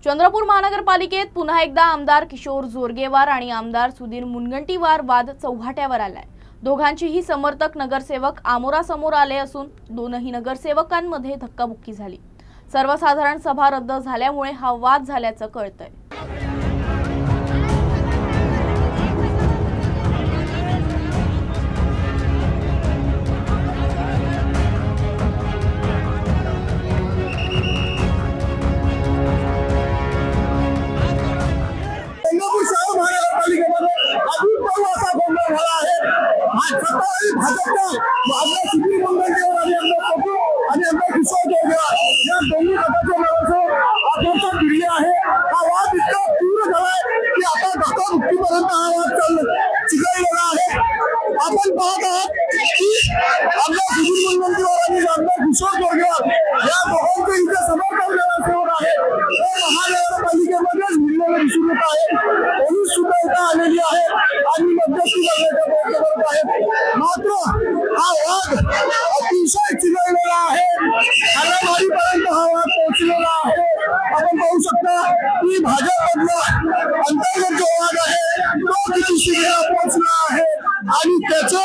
चंद्रपूर महानगरपालिकेत पुन्हा एकदा आमदार किशोर जोरगेवार आणि आमदार सुधीर मुनगंटीवार वाद चौघाट्यावर आलाय। दोघांचेही समर्थक नगरसेवक आमोरासमोर आले असून दोनही नगरसेवकांमध्ये धक्काबुक्की झाली। सर्वसाधारण सभा रद्द झाल्यामुळे हा वाद झाल्याचं कळतंय। आपण पाहत आहात की आपल्या सुधीर मुनगंटीवार आणि आमदार किशोर जोरगेवार या दोघांचे इथे समर्थन नगरसेवक आहे। महानगरपालिकेमध्ये निर्णय दिसून येत आहे। पोलीस सुद्धा इथे आलेली आहे आणि मध्यस्थी करण्याचा प्रयत्न करत आहेत। मात्र हा वाद अतिशय चिघळलेला आहे, हाणामारीपर्यंत हा वाद पोहोचलेला आहे। आपण पाहू शकता की भाजपमधला अंतर्गत जो वाद आहे तो किती शिगेला पोहोचला आहे आणि त्याचे